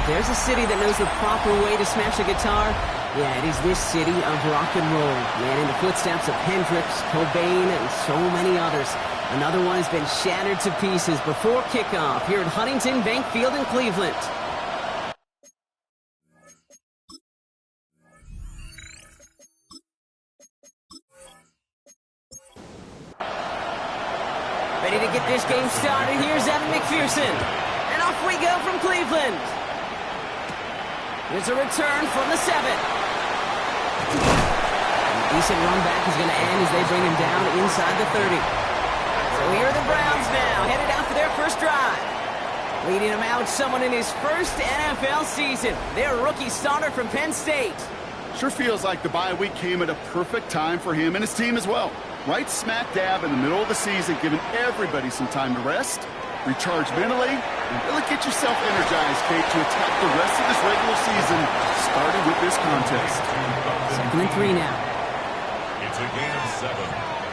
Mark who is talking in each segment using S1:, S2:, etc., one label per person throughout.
S1: if there's a city that knows the proper way to smash a guitar, yeah, it is this city of rock and roll. Man, in the footsteps of Hendrix, Cobain, and so many others. Another one has been shattered to pieces before kickoff here at Huntington Bank Field in Cleveland. Ready to get this game started. Here's Evan McPherson. And off we go from Cleveland. Here's a return from the 7. A decent run back is going to end as they bring him down inside the 30. So here are the Browns now, headed out for their first drive. Leading him out, someone in his first NFL season. Their rookie starter from Penn State.
S2: Sure feels like the bye week came at a perfect time for him and his team as well. Right smack dab in the middle of the season, giving everybody some time to rest, recharge mentally, and really get yourself energized, Kate, to attack the rest of this regular season, starting with this contest.
S1: 2nd and 3 now.
S3: It's a gain of 7.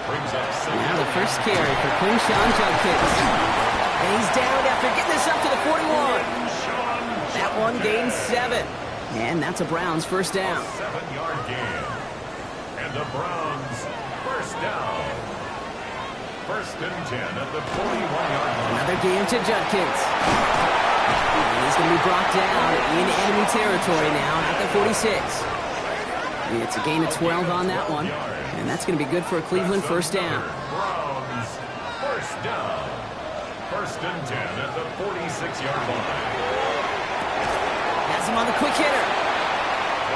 S3: Brings up 7.
S1: Now the first carry for Quinshawn Judkins. And he's down after getting this up to the 41. That one gains 7. And that's a Browns first down.
S3: 7-yard gain. And the Browns first down. 1st and 10 at the 41-yard line.
S1: Another game to Judkins. And he's going to be brought down in enemy territory now at the 46. It's a gain of 12 on that one. And that's going to be good for a Cleveland first down.
S3: Browns first down. 1st and 10 at the 46-yard line.
S1: Has him on the quick hitter.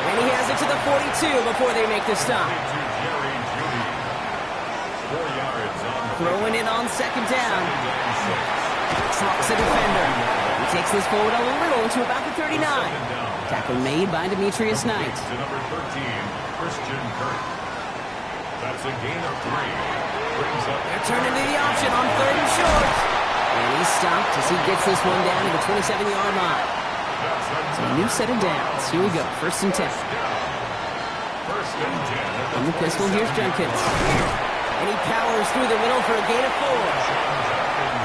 S1: And he has it to the 42 before they make the stop. Throwing it on 2nd down. Trucks a defender. He takes this forward a little to about the 39. Tackle made by Demetrius Knight.
S3: To number 13, Christian Kirk. That's a gain of 3. Brings up.
S1: They're turning to the option on 3rd and short. And he's stopped as he gets this one down to the 27-yard line. So a new set of downs. Here we go. 1st and 10.
S3: 1st and 10.
S1: On the pistol, here's Jenkins. And he powers through the middle for a gain of 4.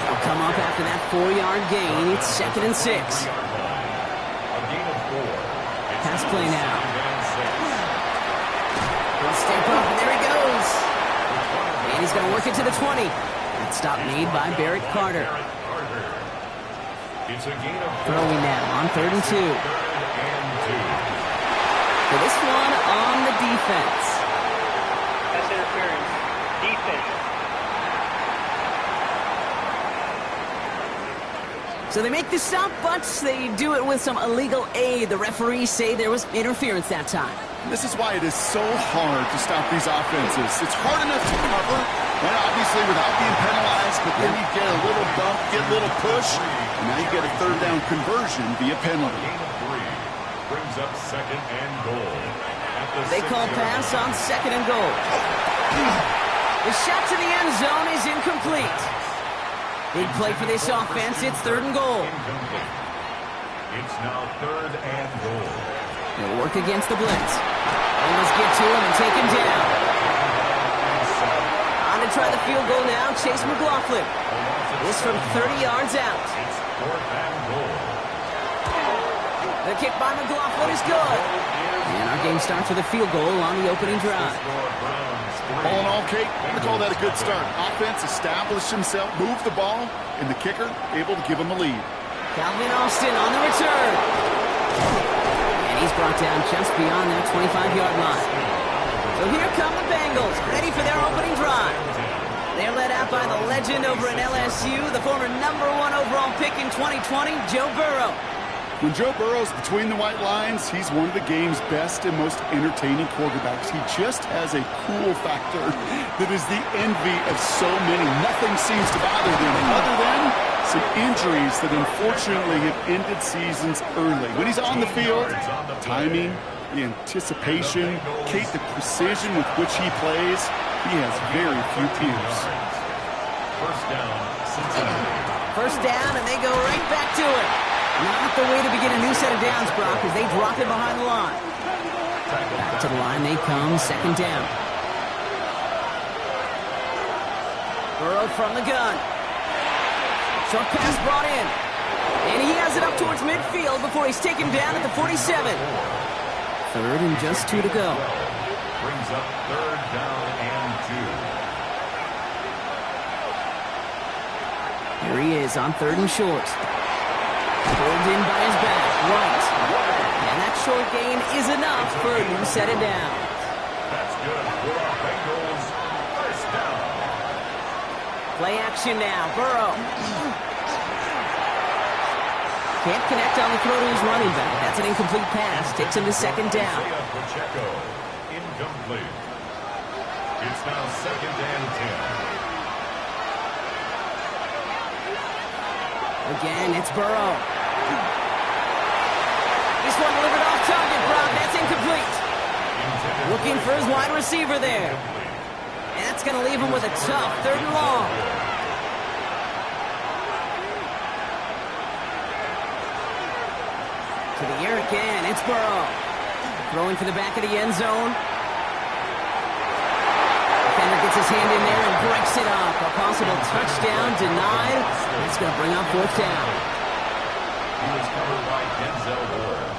S1: He'll come up after that 4-yard gain. It's 2nd and 6.
S3: A gain of 4.
S1: Pass play now. He'll step up, and there he goes. And he's going to work it to the 20. That stop made by Barrett Carter.
S3: It's a gain of 4.
S1: Throwing now on 3rd and 2.
S3: 3rd and 2.
S1: For this one on the defense.
S4: That's interference. Defense.
S1: So they make the stop, but they do it with some illegal aid. The referees say there was interference that time.
S2: This is why it is so hard to stop these offenses. It's hard enough to cover, and obviously without being penalized, but then you get a little bump, get a little push, and now you get a 3rd down conversion via penalty.
S3: Gain of 3. Brings up 2nd and goal.
S1: They call pass on 2nd and goal. The shot to the end zone is incomplete. Big play for this offense. It's 3rd and goal.
S3: Incomplete. It's now 3rd and goal.
S1: They'll work against the blitz. Bengals get to him and take him down. On to try the field goal now, Chase McLaughlin. This from 30 yards out.
S3: It's 4th and goal.
S1: The kick by McLaughlin is good. And our game starts with a field goal on the opening drive.
S2: All in all, Kate, I'm going to call that a good start. Offense established himself, moved the ball, and the kicker able to give him a lead.
S1: Calvin Austin on the return. And he's brought down just beyond that 25-yard line. So here come the Bengals, ready for their opening drive. They're led out by the legend over at LSU, the former #1 overall pick in 2020, Joe Burrow.
S2: When Joe Burrow's between the white lines, he's one of the game's best and most entertaining quarterbacks. He just has a cool factor that is the envy of so many. Nothing seems to bother them other than some injuries that unfortunately have ended seasons early. When he's on the field, timing, the anticipation, Kate, the precision with which he plays, he has very few peers.
S3: First down, Cincinnati.
S1: First down, and they go right back to it. Not the way to begin a new set of downs, Brock, as they drop it behind the line. Back to the line they come, 2nd down. Burrow from the gun. Short pass brought in. And he has it up towards midfield before he's taken down at the 47. Third and just 2 to go.
S3: Brings up third down and 2.
S1: Here he is on third and short. Pulled in by his back, right. And that short gain is enough for a new set of downs.
S3: That's good for the Bengals. First down.
S1: Play action now, Burrow. Can't connect on the throw to his running back. That's an incomplete pass. Takes him to second down.
S3: Pacheco, incomplete. It's now second and 10.
S1: Again, it's Burrow. This one delivered off target, Brock. That's incomplete. Looking for his wide receiver there. And that's going to leave him with a tough third and long. To the air again, it's Burrow. Throwing to the back of the end zone. Defender gets his hand in there and breaks it up. A possible touchdown denied. That's going to bring up fourth down.
S3: He was covered by Denzel Ward.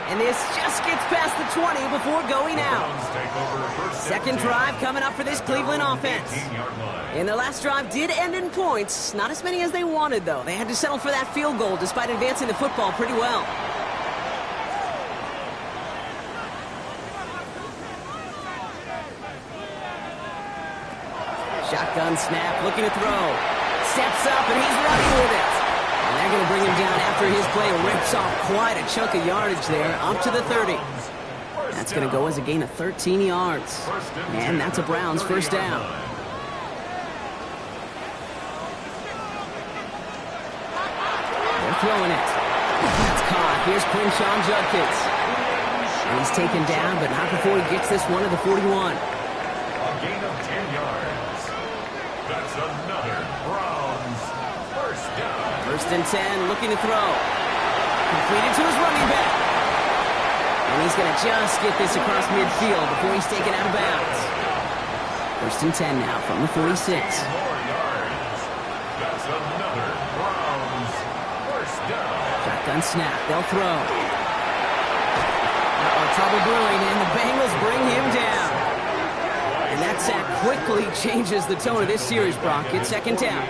S1: And this just gets past the 20 before going out. Second drive coming up for this Cleveland offense. And their last drive did end in points. Not as many as they wanted, though. They had to settle for that field goal despite advancing the football pretty well. Shotgun snap, looking to throw. Steps up, and he's running with it. And they're going to bring him down after his play rips off quite a chunk of yardage there, up to the 30. That's going to go as a gain of 13 yards. And that's a Browns first down. They're throwing it. That's caught. Here's Quinshon Judkins. And he's taken down, but not before he gets this one to the 41.
S3: A gain of 10 yards. That's another Browns first down.
S1: First and 10, looking to throw. Completed to his running back. And he's going to just get this across midfield before he's taken out of bounds. First and 10 now from the 46.
S3: More yards. That's another Browns first down.
S1: Shotgun snap, they'll throw. Trouble brewing, and the Bengals bring him down. And that sack quickly changes the tone of this series, Brock. It's second down.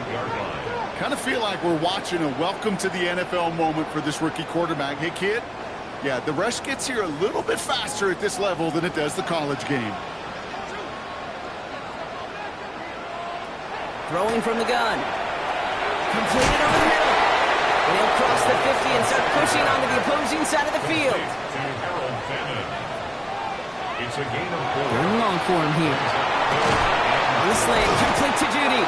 S2: Kind of feel like we're watching a welcome to the NFL moment for this rookie quarterback. Hey, kid, yeah, the rush gets here a little bit faster at this level than it does the college game.
S1: Throwing from the gun. Completed over the middle. And he'll cross the 50 and start pushing onto the opposing side of the field.
S3: It's a gain of 4.
S1: They're long for him here. On the sling, complete to Judy.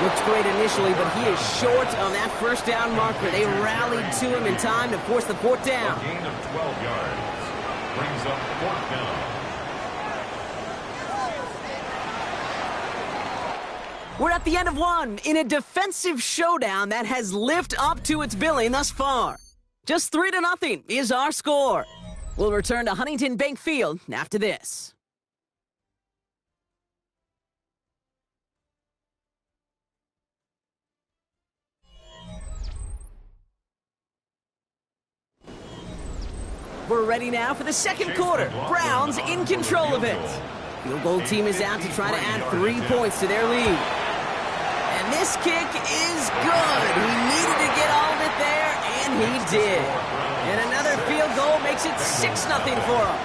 S1: Looked great initially, but he is short on that first down marker. They rallied to him in time to force the fourth down.
S3: A gain of 12 yards. Brings up fourth down.
S1: We're at the end of one in a defensive showdown that has lived up to its billing thus far. Just 3-0 is our score. We'll return to Huntington Bank Field after this. We're ready now for the second quarter. Browns in control of it. Field goal team is out to try to add 3 points to their lead. And this kick is good. He needed to get all of it there, and he did. And another field goal makes it 6-0 for him.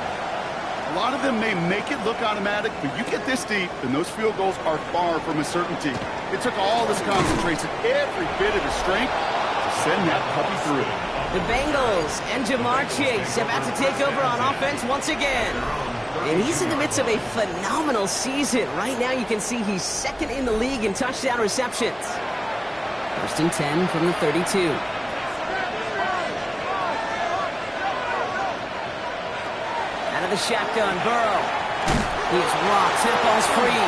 S2: A lot of them may make it look automatic, but you get this deep, and those field goals are far from a certainty. It took all his concentration, every bit of his strength, to send that puppy through.
S1: The Bengals and Jamar Chase about to take over on offense once again. And he's in the midst of a phenomenal season. Right now you can see he's second in the league in touchdown receptions. First and 10 from the 32. Out of the shotgun, Burrow. He is rocked, that ball's free.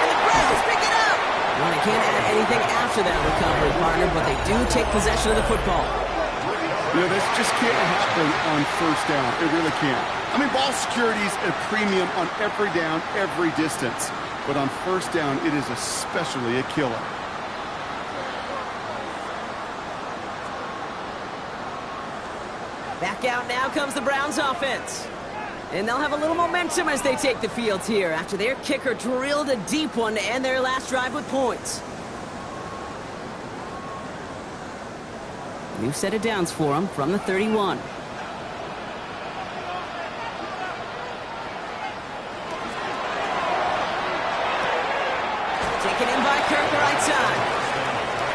S1: And the Browns pick it up. Well, they can't add anything after that recovery, partner, but they do take possession of the football.
S2: You know, this just can't happen on first down. It really can't. I mean, ball security is a premium on every down, every distance. But on first down, it is especially a killer.
S1: Back out now comes the Browns offense. And they'll have a little momentum as they take the field here after their kicker drilled a deep one to end their last drive with points. New set of downs for them from the 31. Taken in by Kirk, right side.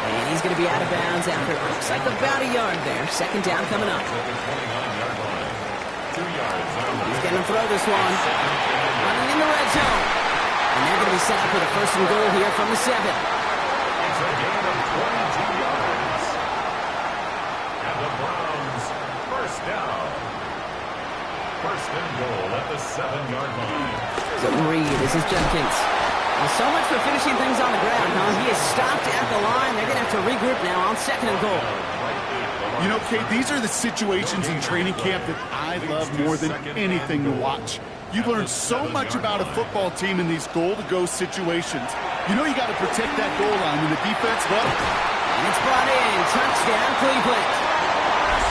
S1: And he's going to be out of bounds after it looks like about a yard there. Second down coming up. He's going to throw this one. Running in the red zone. And they're going to be set up with a first and goal here from the 7.
S3: It's a gain of 22 yards. And the Browns, first down. First and goal at the 7-yard line.
S1: So Reed, this is Jenkins. Well, so much for finishing things on the ground, huh? He is stopped at the line. They're going to have to regroup now on second and goal.
S2: You know, Kate, these are the situations in training camp that I love more than anything to watch. You learn so much about a football team in these goal-to-go situations. You know you got to protect that goal line in the defense, well.
S1: And it's brought in. Touchdown, Cleveland.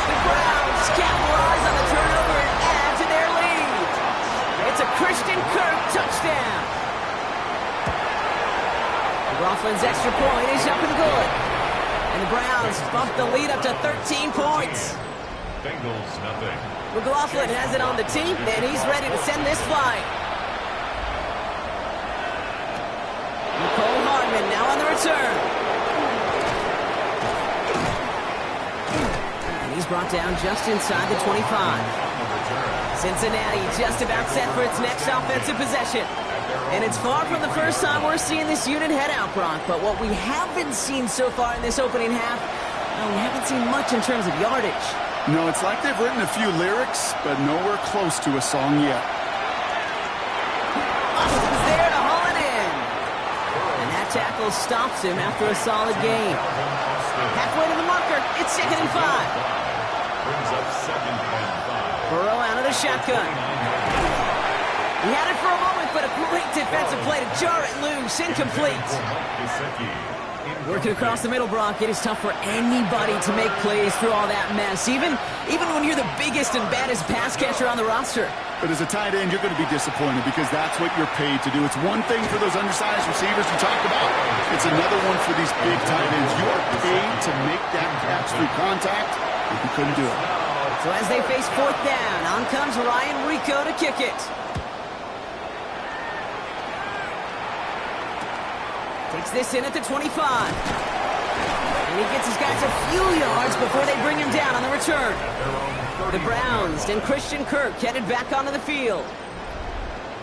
S1: The Browns capitalize on the turnover and add to their lead. It's a Christian Kirk touchdown. McLaughlin's extra point is up and good. And the Browns bump the lead up to 13 points.
S3: Bengals, nothing.
S1: McLaughlin has it on the team, and he's ready to send this flying. Nicole Hardman now on the return. And he's brought down just inside the 25. Cincinnati just about set for its next offensive possession. And it's far from the first time we're seeing this unit head out, Brock. But what we haven't seen so far in this opening half, we haven't seen much in terms of yardage.
S2: No, it's like they've written a few lyrics, but nowhere close to a song yet.
S1: Austin's there to haul it in. And that tackle stops him after a solid gain. Halfway to the marker, it's 2nd and 5.
S3: Brings up 2nd and 5.
S1: Burrow out of the shotgun. He had it for a moment, but a great defensive play to jar it loose. Incomplete. Working across the middle, Brock, it is tough for anybody to make plays through all that mess, even when you're the biggest and baddest pass catcher on the roster.
S2: But as a tight end, you're going to be disappointed because that's what you're paid to do. It's one thing for those undersized receivers you talked about. It's another one for these big tight ends. You are paid to make that catch through contact, and you couldn't do it.
S1: So as they face 4th down, on comes Ryan Rico to kick it. Takes this in at the 25. And he gets his guys a few yards before they bring him down on the return. The Browns and Christian Kirk headed back onto the field.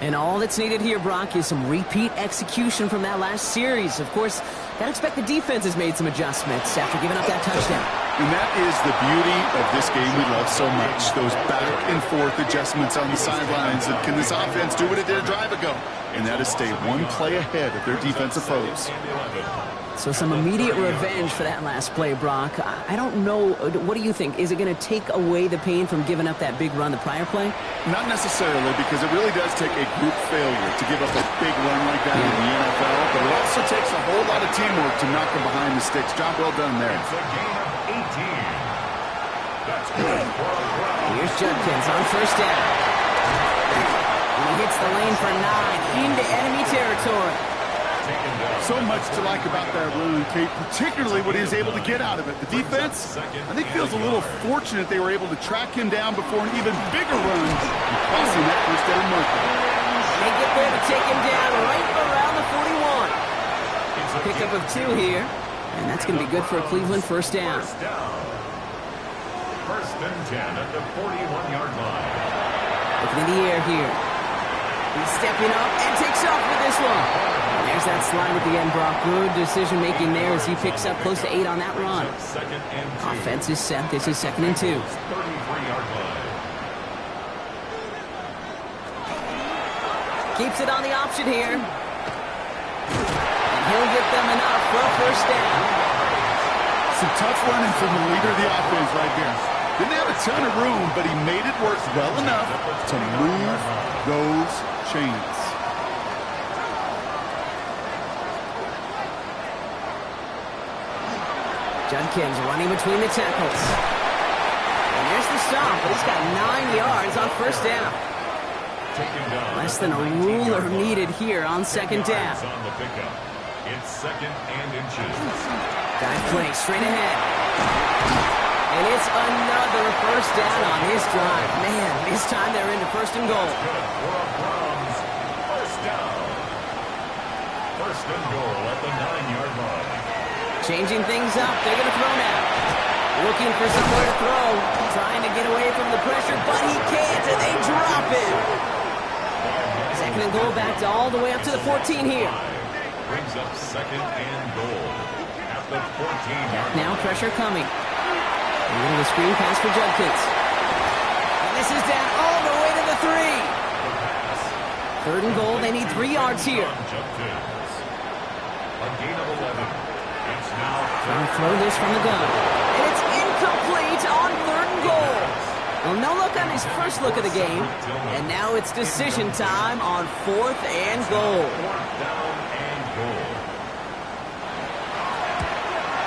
S1: And all that's needed here, Brock, is some repeat execution from that last series. Of course, gotta expect the defense has made some adjustments after giving up that touchdown.
S2: And that is the beauty of this game we love so much. Those back and forth adjustments on the sidelines. And can this offense do what it did a drive ago? And that is stay one play ahead of their defensive foes.
S1: So some immediate revenge for that last play, Brock. I don't know. What do you think? Is it going to take away the pain from giving up that big run the prior play?
S2: Not necessarily, because it really does take a group failure to give up a big run like that in the NFL. But it also takes a whole lot of teamwork to knock them behind the sticks. Job well done there.
S3: It's a gain of 18. That's good for a Brown.
S1: Here's Judkins on first down. And he hits the lane for 9 into enemy territory.
S2: So much to like about that run, Kate, particularly what he was able to get out of it. The defense, I think, feels a little fortunate they were able to track him down before an even bigger run, crossing that first down marker.
S1: They get there to take him down right around the 41. Pickup of 2 here, and that's going to be good for a Cleveland first down.
S3: First and 10 at the 41-yard line.
S1: Looking in the air here. He's stepping up and takes off with this one. And there's that slide at the end, Brock. Good decision-making there as he picks up close to 8 on that run. Offense is set. This is 2nd and 2.
S3: 33-yard line.
S1: Keeps it on the option here. And he'll get them enough for a first down.
S2: Some tough running from the leader of the offense right there. Didn't have a ton of room, but he made it work well enough to move those chains.
S1: Judkins running between the tackles. And there's the stop, but he's got 9 yards on first down. Less than a ruler needed here on second down.
S3: It's second and inches.
S1: Dive play straight ahead. And it's another first down on his drive. Man, this time they're into first and goal.
S3: Good for a Browns first down. First and goal at the 9-yard line.
S1: Changing things up. They're going to throw now. Looking for somewhere to throw. Trying to get away from the pressure, but he can't, and they drop him. Second and goal back to all the way up to the 14 here.
S3: Brings up second and goal at the 14-yard line.
S1: Now pressure coming. A little screen pass for Judkins. And this is down all the way to the 3. Third and goal. They need 3 yards here.
S3: Judkins. A gain of 11. It's now
S1: Trying to throw this from the gun. And it's incomplete on third and goal. Well, no look on his first look of the game. And now it's decision time on fourth and goal.
S3: fourth down and goal.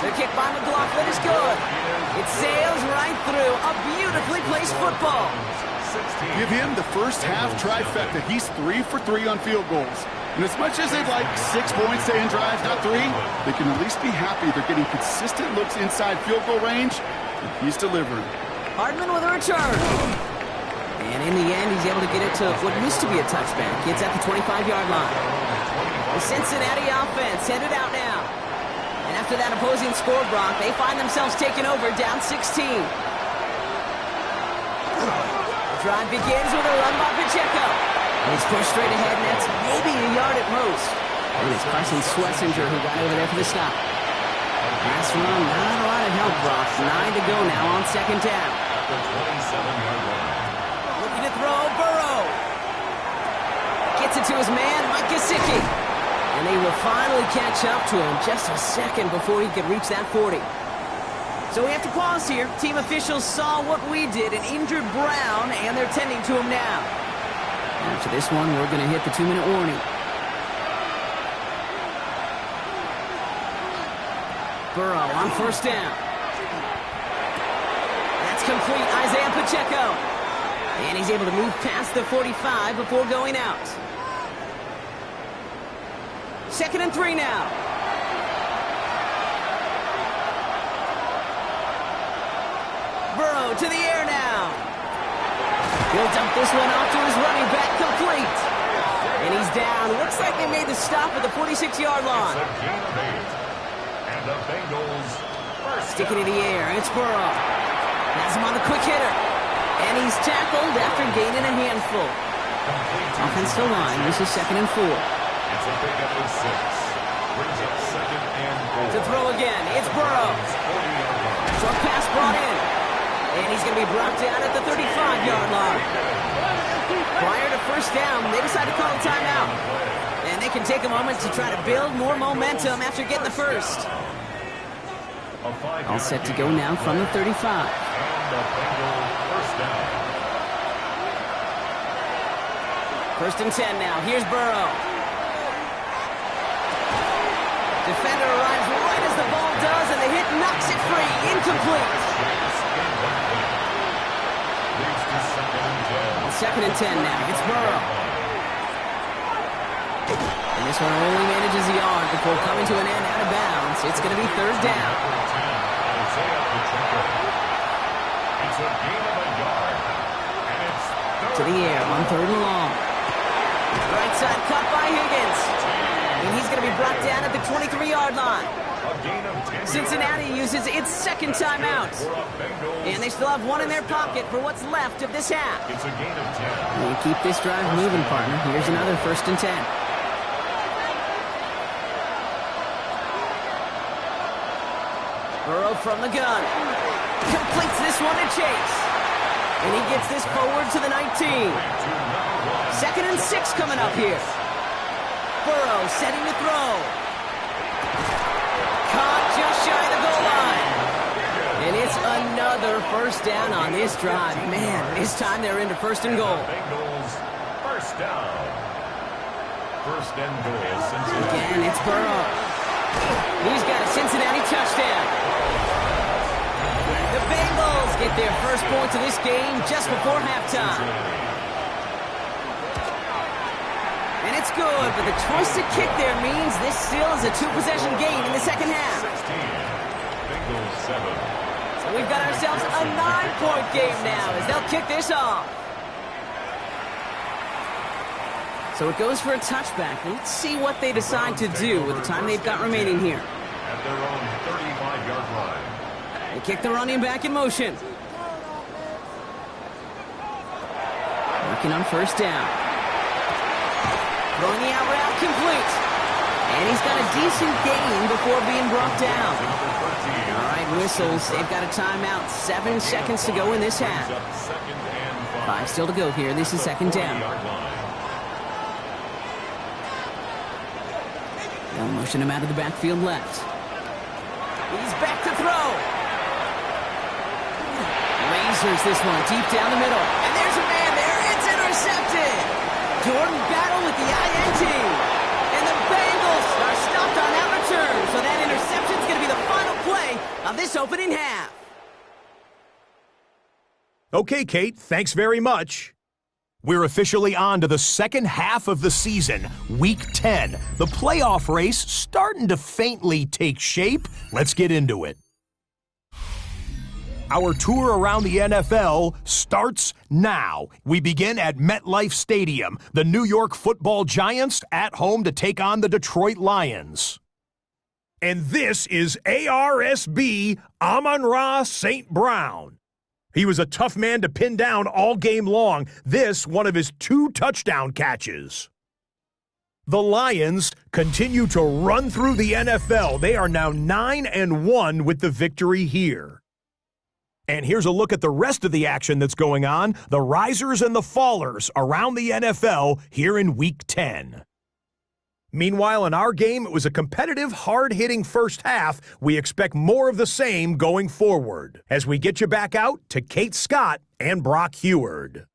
S1: The kick by McLaughlin is good. It sails right through. A beautifully placed football.
S2: Give him the first half trifecta. He's 3 for 3 on field goals. And as much as they'd like 6 points to end drives, not 3, they can at least be happy they're getting consistent looks inside field goal range. He's delivering.
S1: Hardman with a return. And in the end, he's able to get it to what used to be a touchback. It's at the 25-yard line. The Cincinnati offense headed out now. And after that opposing score, Brock, they find themselves taking over down 16. The drive begins with a run by Pacheco. And he's pushed straight ahead, and that's maybe a yard at most. And it's Carson Schlesinger who got over there for the stop. Last run, not a lot of help, Brock. 9 to go now on second down.
S3: At the 27-yard line.
S1: Looking to throw, Burrow. Gets it to his man, Mike Gesicki. And they will finally catch up to him just a second before he could reach that 40. So we have to pause here. Team officials saw what we did and injured Brown, and they're tending to him now. After this one, we're going to hit the 2-minute warning. Burrow on first down. That's complete, Isaiah Pacheco. And he's able to move past the 45 before going out. Second and 3 now. Burrow to the air now. He'll dump this one off to his running back, complete. And he's down. Looks like they made the stop at the 46-yard line.
S3: It's a gain of 8. And the Bengals first
S1: Sticking in the air, it's Burrow. Has him on the quick hitter. And he's tackled after gaining a handful. Offensive line, this is second and 4.
S3: It's a big up of 6. Brings up second and goal.
S1: To throw again, it's Burrow.
S3: 40-yard line.
S1: Short pass brought in. And he's going to be brought down at the 35-yard line. Prior to first down, they decide to call a timeout. And they can take a moment to try to build more momentum after getting the first. All set to go now from the 35.
S3: And the Bengals first down.
S1: First and 10 now. Here's Burrow. Defender arrives right as the ball does, and the hit knocks it free. Incomplete.
S3: Leads to second and 10.
S1: Second and 10 now. It's Burrow. And this one only manages the yard before coming to an end out of bounds. It's going to be third down.
S3: Isaiah Pacheco. It's a gain of a yard. And it's third.
S1: To the air on third and long. Right side cut by Higgins. And he's going to be brought down at the 23-yard line.
S3: A gain of 10
S1: Cincinnati
S3: yards.
S1: uses its second timeout.
S3: For a Bengals
S1: And they still have one in their pocket for what's left of this half.
S3: It's a gain of 10.
S1: We keep this drive moving, partner. Here's another first and 10. Burrow from the gun. Completes this one to Chase. And he gets this forward to the 19. Second and 6 coming up here. Burrow setting to throw. Caught just shy of the goal line. And it's another first down on this drive. Man, this time they're into first and goal.
S3: Bengals first down. First and goal, Cincinnati.
S1: Again, it's Burrow. He's got a Cincinnati touchdown. The Bengals Bengals get their first points of this game just before halftime. And it's good, but the choice to kick there means this still is a two-possession game in the second half.
S3: 16. Bengals 7.
S1: So we've got ourselves a 9-point game now as they'll kick this off. So it goes for a touchback. Let's see what they decide to do with the time they've got remaining here.
S3: At their own 35-yard line.
S1: They kick the running back in motion. Working on first down. Throwing the out route complete. And he's got a decent gain before being brought down. All right, whistles. They've got a timeout. 7 seconds to go in this half. 5 still to go here. This is second down. They'll motion him out of the backfield left. He's back to throw. Lasers this one deep down the middle. And there's a man there. It's intercepted. Jordan Battle with the INT. And the Bengals are stopped on that return. So that interception is going to be the final play of this opening half.
S5: Okay, Kate, thanks very much. We're officially on to the second half of the season, Week 10. The playoff race starting to faintly take shape. Let's get into it. Our tour around the NFL starts now. We begin at MetLife Stadium. The New York Football Giants at home to take on the Detroit Lions. And this is ARSB Amon-Ra St. Brown. He was a tough man to pin down all game long. This, one of his 2 touchdown catches. The Lions continue to run through the NFL. They are now 9-1 with the victory here. And here's a look at the rest of the action that's going on. The risers and the fallers around the NFL here in Week 10. Meanwhile, in our game, it was a competitive, hard-hitting first half. We expect more of the same going forward as we get you back out to Kate Scott and Brock Heward.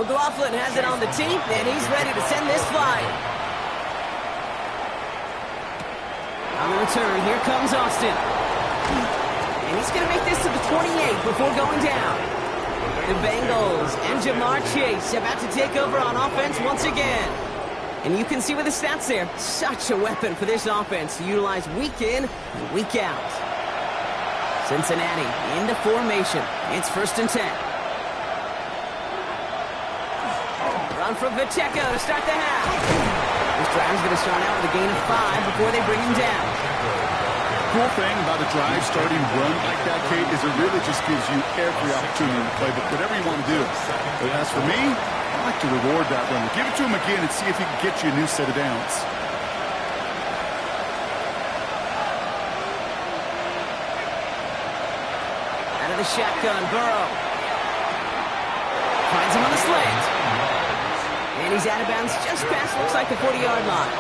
S1: McLaughlin has it on the team, and he's ready to send this flying. On the return, here comes Austin. And he's going to make this to the 28 before going down. The Bengals and Jamar Chase about to take over on offense once again. And you can see with the stats there, such a weapon for this offense to utilize week in and week out. Cincinnati into formation. It's 1st and 10. From Pacheco to start the half. This drive's going to start out with a gain of 5 before they bring him down.
S2: Cool thing about a drive starting run like that, Kate, is it really just gives you every opportunity to play whatever you want to do. But as for me, I like to reward that run. Give it to him again and see if he can get you a new set of downs.
S1: Out of the shotgun, Burrow. Finds him on the slant. And he's out of bounds just past, looks like, the 40-yard line.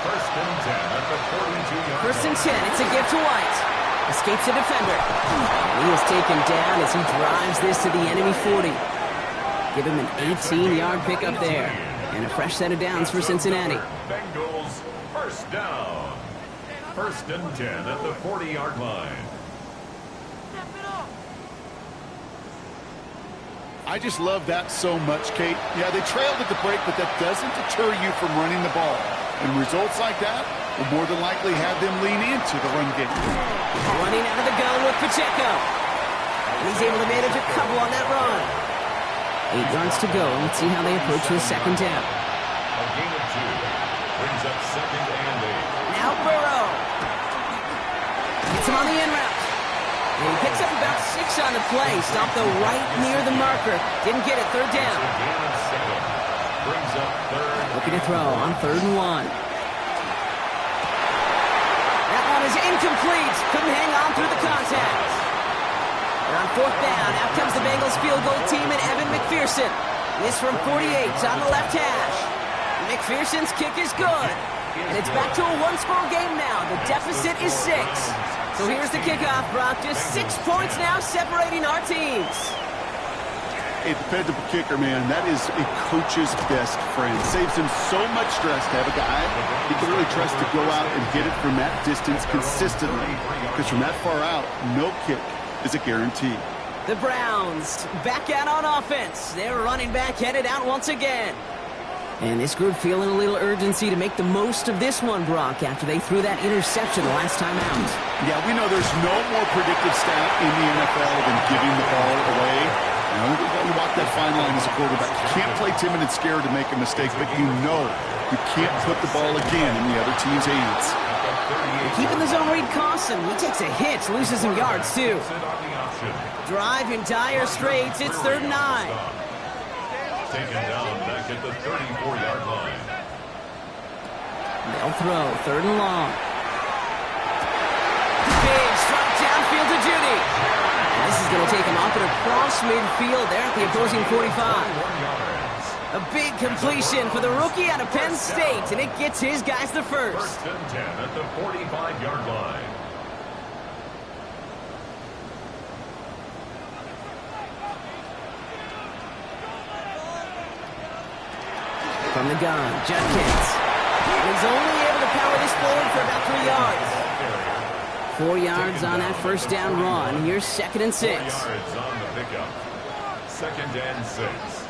S3: First and 10 at the 42-yard line.
S1: 1st and 10, it's a give to White. Escapes a defender. And he is taken down as he drives this to the enemy 40. Give him an 18-yard pickup there. And a fresh set of downs for Cincinnati.
S3: Bengals first down. 1st and 10 at the 40-yard line.
S2: I just love that so much, Kate. Yeah, they trailed at the break, but that doesn't deter you from running the ball. And results like that will more than likely have them lean into the run game.
S1: Running out of the gun with Pacheco. And he's able to manage a couple on that run. 8 yards to go. Let's see how they approach this second down.
S3: A gain of 2 brings up 2nd and 8.
S1: Now Burrow. Gets him on the in route. And he picks up about 6 on the play. Stopped though right near the marker. Didn't get it. 3rd down.
S3: Gain of 7 brings up 3rd.
S1: Looking to throw on 3rd and 1. That one is incomplete. Couldn't hang on through the contact. And on 4th down, out comes the Bengals field goal team and Evan McPherson. This from 48 on the left hash. McPherson's kick is good. And it's back to a one-score game now. The deficit is 6. So here's the kickoff, Brock. Just 6 points now separating our teams.
S2: A dependable kicker, man. That is a coach's best friend. Saves him so much stress to have a guy he can really trust to go out and hit it from that distance consistently. Because from that far out, no kick is a guarantee.
S1: The Browns back out on offense. Their running back headed out once again. And this group feeling a little urgency to make the most of this one, Brock, after they threw that interception the last time out.
S2: Yeah, we know there's no more predictive stat in the NFL than giving the ball away. You know, you walk that fine line as a quarterback. You can't play timid and scared to make a mistake, but you know you can't put the ball again in the other team's hands.
S1: Keeping the zone read costs him. He takes a hit, loses some yards, too. Drive in dire straits. It's 3rd and 9.
S3: Taken down back at the 34-yard line.
S1: They'll throw 3rd and long. Big strike downfield to Judy. And this is going to take him up and across midfield there at the opposing 45. A big completion for the rookie out of Penn State, and it gets his guys the first.
S3: 1st and 10 at the 45-yard line.
S1: From the gun, Judkins. He's only able to power this forward for about 3 yards. 4 yards on that first down run. Here's 2nd and 6.
S3: 4 yards on the pickup. 2nd and 6.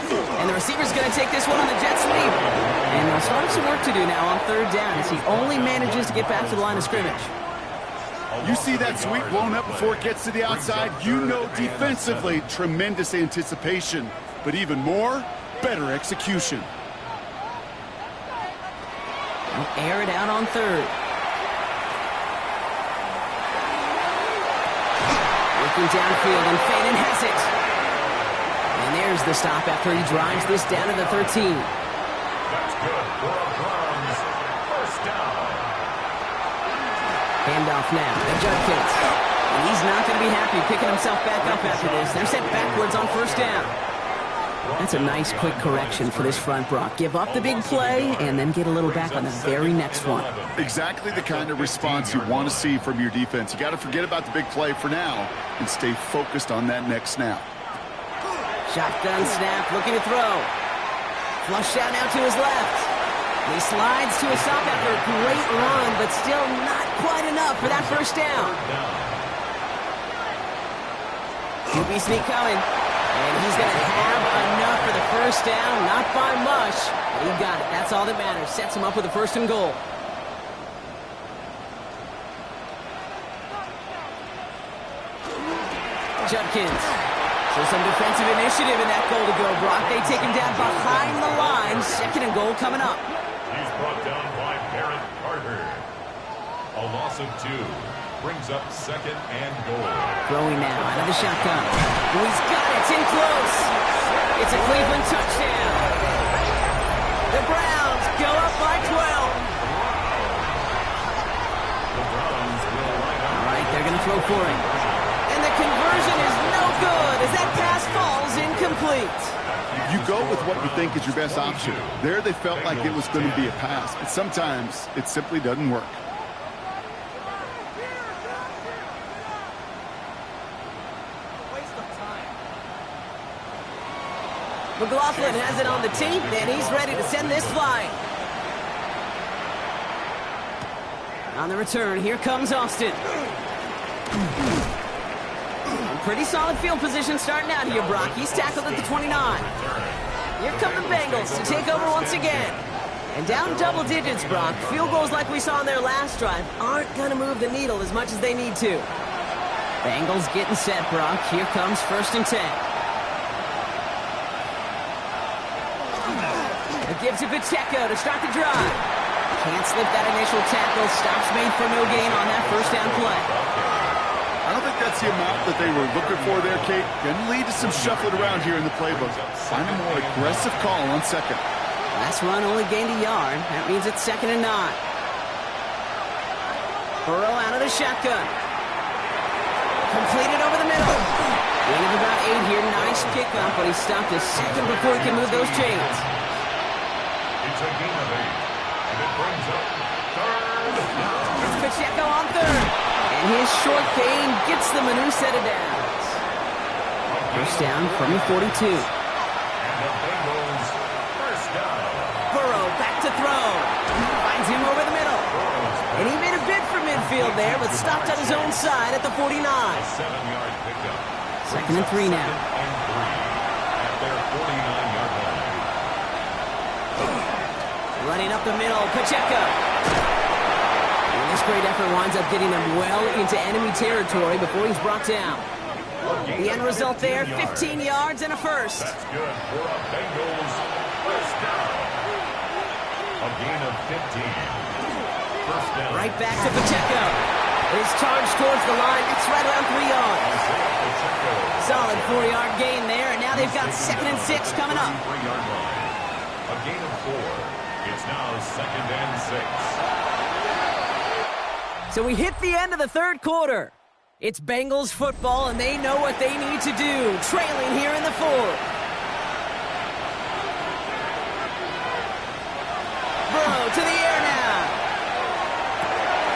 S1: And the receiver's going to take this one on the jet sweep. And they'll start some work to do now on 3rd down as he only manages to get back to the line of scrimmage.
S2: You see that sweep blown up before it gets to the outside, you know defensively, tremendous anticipation. But even more, better execution.
S1: They'll air it out on 3rd. Looking downfield, and Faden has it. And there's the stop after he drives this down to the 13.
S3: That's good for a Browns. 1st down.
S1: Handoff now to Judkins. And he's not going to be happy picking himself back up after this. They're sent backwards on 1st down. That's a nice quick correction for this front, Brock. Give up the big play and then get a little back on the very next one.
S2: Exactly the kind of response you want to see from your defense. You got to forget about the big play for now and stay focused on that next snap.
S1: Shotgun snap, looking to throw. Flushed out now to his left. He slides to a stop after a great run, but still not quite enough for that 1st down. QB sneak coming. And he's going to have enough for the 1st down. Not by much, but he got it. That's all that matters. Sets him up with a 1st and goal. Judkins. So some defensive initiative in that goal to go, Brock. They take him down behind the line. 2nd and goal coming up.
S3: He's brought down by Barrett Carter. A loss of 2. Brings up 2nd and goal.
S1: Throwing now out of the shotgun. Oh, he's got it. It's in close. It's a Cleveland touchdown. The Browns go up by 12.
S3: The Browns will line up.
S1: All right, they're going to throw for it. And the conversion is no good as that pass falls incomplete.
S2: You go with what you think is your best option. There they felt like it was going to be a pass, but sometimes it simply doesn't work.
S1: McLaughlin has it on the tee, and he's ready to send this flying. On the return, here comes Austin. Pretty solid field position starting out here, Brock. He's tackled at the 29. Here come the Bengals to take over once again. And down double digits, Brock. Field goals like we saw in their last drive aren't going to move the needle as much as they need to. Bengals getting set, Brock. Here comes 1st and 10. A give to Pacheco to start the drive. Can't slip that initial tackle. Stops made for no gain on that 1st down play.
S2: I don't think that's the amount that they were looking for there, Kate. Can lead to some shuffling around here in the playbook. Find a more aggressive call on 2nd.
S1: Last run only gained a yard. That means it's 2nd and 9. Burrow out of the shotgun. Completed over the middle. Gain of about 8 here. Nice pickup, but he stopped a second before he can move those chains.
S3: It's a gain of 8. And it brings up third down.
S1: It's Pacheco on third. And his short gain gets them a new set of downs. First down from the 42.
S3: And the Bengals first down.
S1: Burrow back to throw. Finds him over the middle. And he made a bid for midfield there, but stopped on his own side at the 49.
S3: 7-yard pickup.
S1: Second and 3 now.
S3: Second and 3 at their 49-yard line.
S1: Running up the middle, Pacheco. And this great effort winds up getting them well into enemy territory before he's brought down. The end result there, 15 yards and a first.
S3: That's good for a Bengals first down. A gain of 15. First down.
S1: Right back to Pacheco. His charge towards the line, it's right around 3 yards. Solid 4-yard gain there, and now they've got 2nd and 6 coming up.
S3: 3-yard line. A gain of 4. It's now 2nd and 6.
S1: So we hit the end of the third quarter. It's Bengals football, and they know what they need to do, trailing here in the fourth. Burrow to the air now.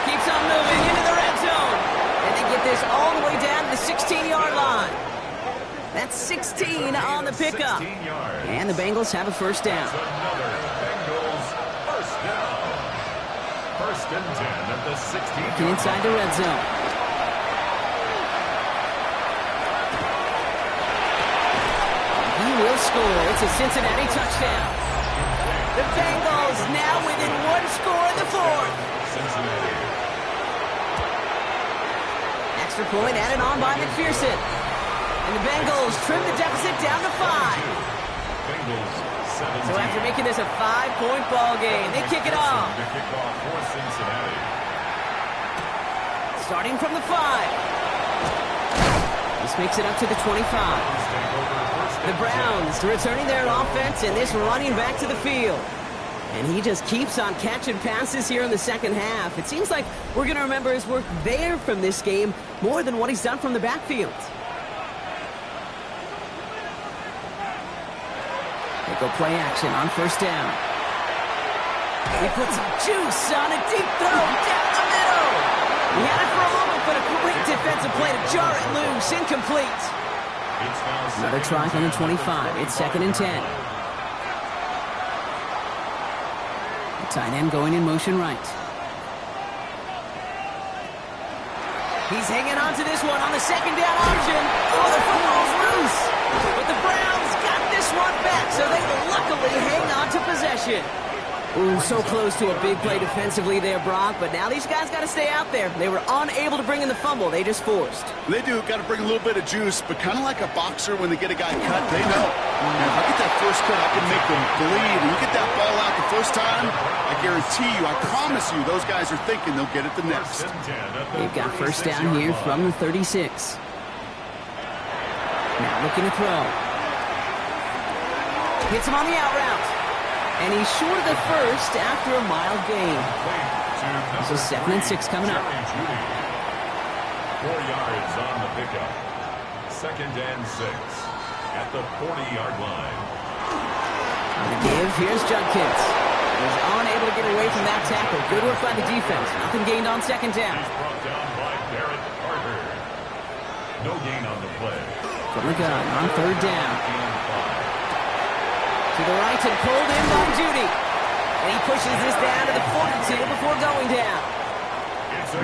S1: Keeps on moving into the red zone. And they get this all the way down to the 16-yard line. That's 16 on the pickup.
S3: 16 yards.
S1: And the Bengals have a first down.
S3: It's another Bengals first down. First and 10 at the 16.
S1: Inside the red zone. He will score. It's a Cincinnati touchdown. The Bengals now within 1 score in the fourth.
S3: Cincinnati.
S1: Extra point added on by McPherson. And the Bengals trim the deficit down to 5.
S3: Bengals 17.
S1: So after making this a 5-point ball game, they kick it off.
S3: The kickoff for Cincinnati.
S1: Starting from the 5. This makes it up to the 25. The Browns returning their offense and this running back to the field. And he just keeps on catching passes here in the second half. It seems like we're going to remember his work there from this game more than what he's done from the backfield. They go play action on first down. He puts some juice on a deep throw down the middle. He had it for a moment, but a great defensive play to jar it loose. Incomplete. Another try on the 25. It's 2nd and 10. The tight end going in motion right. He's hanging on to this one on the second down option. Oh, the football's loose. But the Browns got this one back, so they will luckily hang on to possession. Ooh, so close to a big play defensively there, Brock, but now these guys got to stay out there. They were unable to bring in the fumble. They just forced.
S2: They do. Got to bring a little bit of juice, but kind of like a boxer when they get a guy cut, they know. If I get that first cut, I can make them bleed. And you get that ball out the first time, I guarantee you, I promise you, those guys are thinking they'll get it the next.
S1: They've got first down here from the 36. Now looking to throw. Hits him on the out route. And he's short of the first after a mild gain. So 2nd and 6 coming up.
S3: 4 yards on the pickup. 2nd and 6 at the 40-yard line.
S1: On the give, here's Judkins. He's unable to get away from that tackle. Good work by the defense. Nothing gained on second down.
S3: He's brought down by Barrett Carter. No gain on the play.
S1: From the gun on third down.
S3: And 5.
S1: To the right and pulled in by Judy. And he pushes this down to the 42 before going down.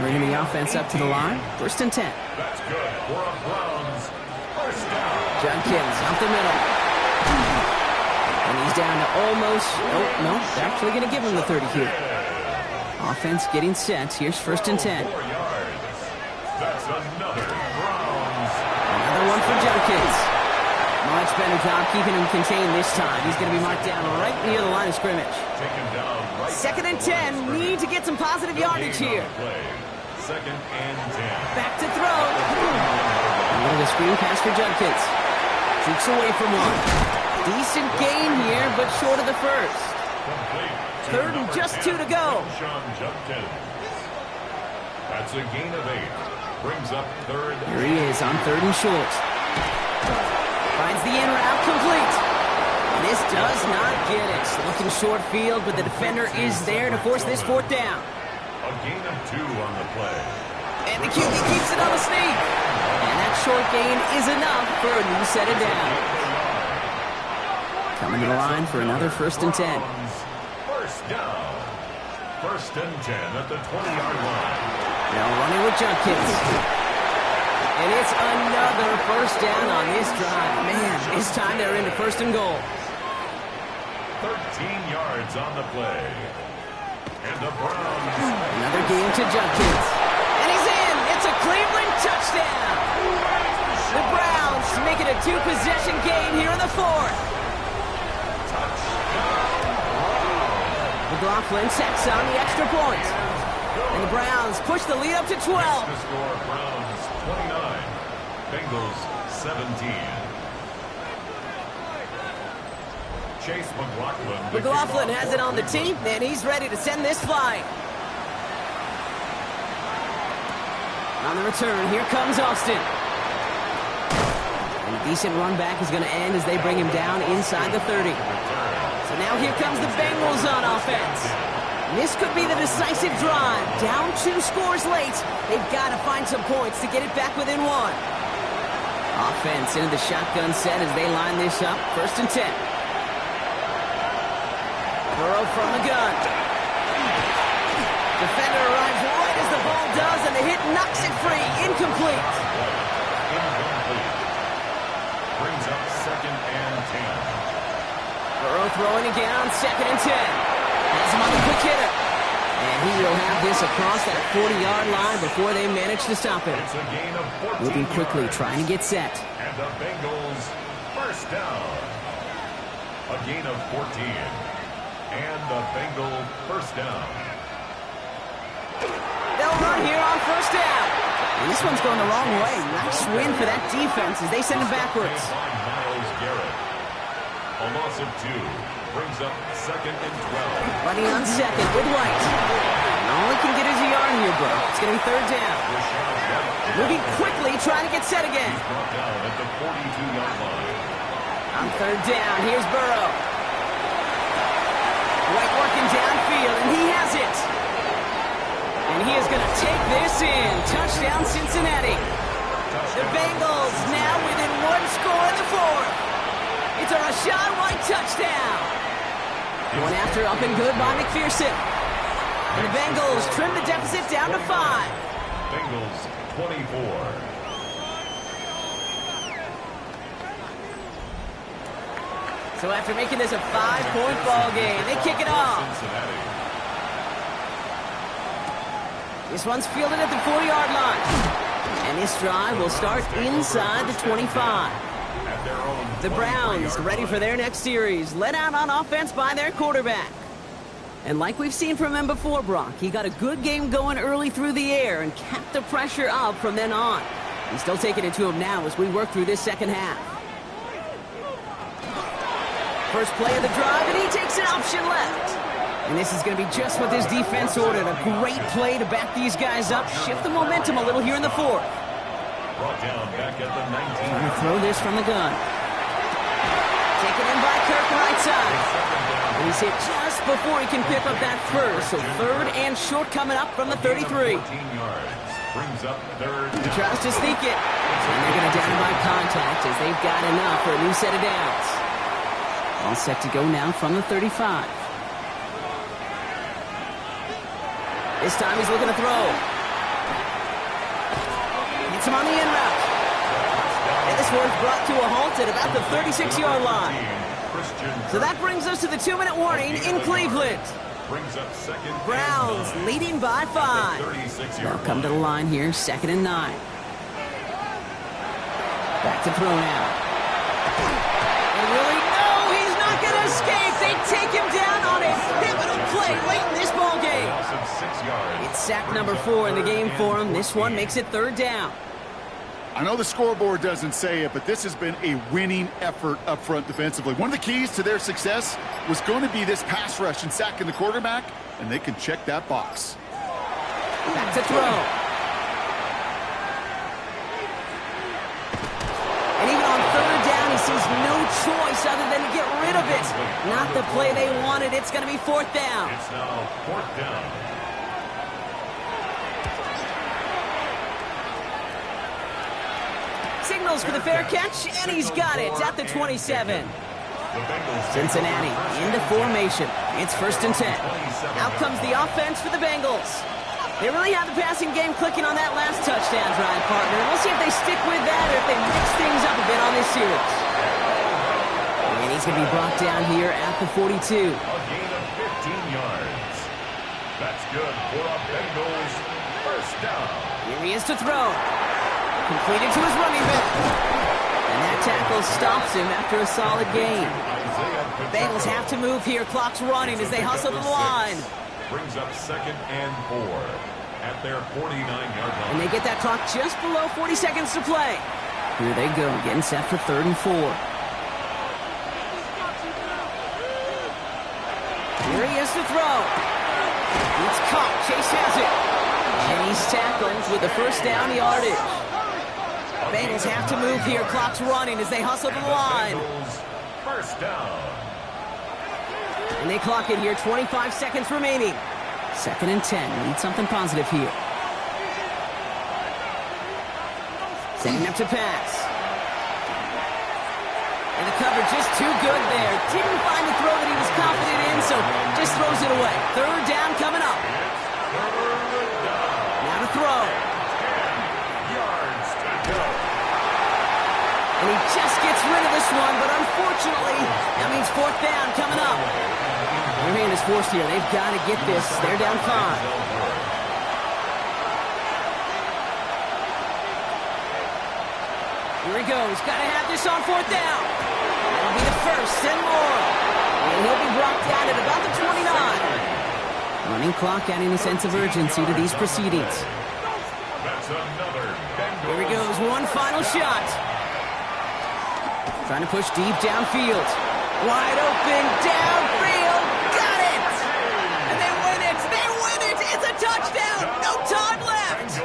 S1: Bringing the offense up to the line. 1st and 10.
S3: That's good for a Browns first down.
S1: Judkins up the middle. And he's down to almost, oh, no, they're actually going to give him the 30 here. Offense getting set. Here's 1st and 10.
S3: 4 yards. That's another Browns.
S1: Another one for Judkins. Much better job keeping him contained this time. He's going to be marked down right near the line of scrimmage.
S3: Take him down right
S1: 2nd and 10. Need to get some positive yardage here.
S3: 2nd and 10.
S1: Back to throw. A little of a screen pass for Judkins. Shoots away from one. Decent gain here, but short of the first.
S3: Complete.
S1: 3rd and just 2 to go.
S3: That's a gain of 8. Brings up 3rd.
S1: Here he is on 3rd and short. Finds the in route complete. And this does not get it. Looking short field, but the defender is there to force this fourth down.
S3: A gain of 2 on the play.
S1: And the QB keeps it on the sneak. And that short gain is enough for a new set of downs. Coming to the line for another 1st and 10.
S3: First down. 1st and 10 at the 20-yard line.
S1: Now running with Junkins. And it's another 1st down on this drive. Man, this time they're into 1st and goal.
S3: 13 yards on the play. And the Browns.
S1: Another game to Junkins. And he's in. It's a Cleveland touchdown. The Browns make it a 2-possession game here in the 4th. McLaughlin sets on the extra point. And the Browns push the lead up to 12.
S3: The score, Browns 29, Bengals 17. Chase McLaughlin.
S1: McLaughlin has it on the tee, and he's ready to send this flying. On the return, here comes Austin. And a decent run back is going to end as they bring him down inside the 30. So now here comes the Bengals on offense. This could be the decisive drive. Down 2 scores late. They've got to find some points to get it back within 1. Offense into the shotgun set as they line this up. 1st and 10. Burrow from the gun. Defender arrives right as the ball does, and the hit knocks it free. Incomplete.
S3: Brings up 2nd and 10.
S1: Burrow throwing again on 2nd and 10. Has him on the quick hitter. And he will have this across that 40-yard line before they manage to stop him.
S3: It's a gain of 14
S1: Moving quickly,
S3: yards.
S1: trying to get set.
S3: And the Bengals 1st down. A gain of 14. And the Bengal 1st down.
S1: They'll run here on 1st down. And this one's going the wrong way. Nice win for that defense as they send him backwards.
S3: Myles Garrett. A loss of 2 brings up 2nd and 12.
S1: Running on 2nd with White. And all he can get is a yard here, bro. It's going to be 3rd down. Moving quickly, trying to get set again.
S3: He's brought down at the 42-yard line.
S1: On 3rd down, here's Burrow. White working downfield, and he has it. And he is going to take this in. Touchdown, Cincinnati. The Bengals now within 1 score in the 4th. It's a Rachaad White touchdown. One after up and good by McPherson. And the Bengals trim the deficit down to 5.
S3: Bengals 24.
S1: So after making this a 5-point ball game, they kick it off.
S3: Cincinnati.
S1: This one's fielded at the 40-yard line. And this drive will start inside the 25.
S3: At their own
S1: The Browns ready for their next series, led out on offense by their quarterback. And like we've seen from him before, Brock, he got a good game going early through the air and kept the pressure up from then on. He's still taking it to him now as we work through this 2nd half. First play of the drive, and he takes an option left. And this is going to be just what this defense ordered. A great play to back these guys up, shift the momentum a little here in the 4th.
S3: brought down back at the 19.
S1: Trying to throw this from the gun. Taken in by Kirk right side. And he's hit just before he can pick up that first. So 3rd and short coming up from the 33.
S3: 14 yards. Brings up 3rd.
S1: He tries to sneak it. And they're going to down him by contact as they've got enough for a new set of downs. All set to go now from the 35. This time he's looking to throw. Gets him on the in route. And this one's brought to a halt at about the 36-yard line. So that brings us to the 2-minute warning in Cleveland.
S3: Brings up 2nd.
S1: Browns leading by 5. They'll come to the line here, 2nd and 9. Back to throw now. And really, no, he's not going to escape. They take him down on a pivotal play late in this ball game. It's sack number 4 in the game for him. This one makes it 3rd down.
S2: I know the scoreboard doesn't say it, but this has been a winning effort up front defensively. One of the keys to their success was going to be this pass rush and sacking the quarterback, and they can check that box.
S1: Back to throw. And even on 3rd down, he sees no choice other than to get rid of it. Not the play they wanted. It's going to be fourth down.
S3: It's now fourth down.
S1: Signals for the fair catch, and he's got it at the 27. Cincinnati into formation. It's first and 10. Out comes the offense for the Bengals. They really have the passing game clicking on that last touchdown drive, partner. We'll see if they stick with that or if they mix things up a bit on this series. And he's going to be brought down here at the 42.
S3: A gain of 15 yards. That's good for a Bengals first down.
S1: Here he is to throw. Completed to his running back. And that tackle stops him after a solid gain. Bengals have to move here. Clock's running as they hustle to the line.
S3: Brings up second and 4 at their 49-yard line.
S1: And they get that clock just below 40 seconds to play. Here they go, getting set for third and 4. Here he is to throw. It's caught. Chase has it. And he's tackled with the first down yardage. Bengals have to move here. Clock's running as they hustle to the line.
S3: First down.
S1: And they clock it here, 25 seconds remaining. Second and 10. Need something positive here. Setting up to pass. And the coverage just too good there. Didn't find the throw that he was confident in, so just throws it away. Third down coming up. Now to throw. And he just gets rid of this one, but unfortunately, that means fourth down coming up. Their hand is forced here. They've got to get this. They're down 5. Here he goes. Got to have this on fourth down. That'll be the first and more. And he'll be brought down at about the 29. Running clock adding a sense of urgency to these proceedings.
S3: That's another Bengals.
S1: Here he goes. One final shot. Trying to push deep downfield. Wide open, downfield. Got it! And they win it! They win it! It's a touchdown! No time left!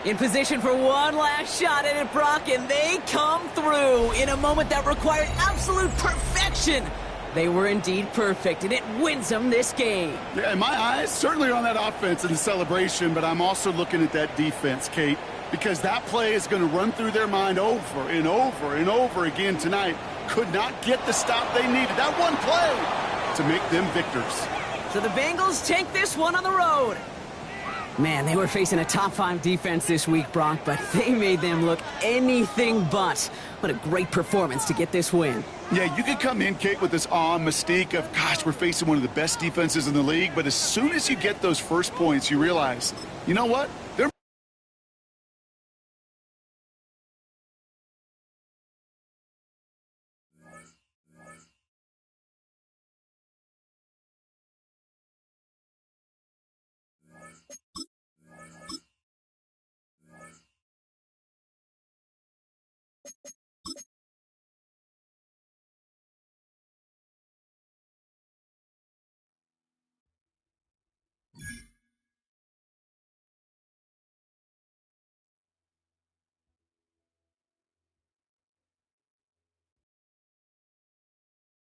S1: In position for one last shot at it, Brock, and they come through in a moment that required absolute perfection. They were indeed perfect, and it wins them this game.
S2: Yeah, my eyes certainly are on that offense and the celebration, but I'm also looking at that defense, Kate, because that play is going to run through their mind over and over and over again tonight. Could not get the stop they needed. That one play to make them victors.
S1: So the Bengals take this one on the road. Man, they were facing a top-5 defense this week, Brock, but they made them look anything but. What a great performance to get this win.
S2: Yeah, you could come in, Kate, with this awe and mystique of, gosh, we're facing one of the best defenses in the league, but as soon as you get those first points, you realize, you know what? They're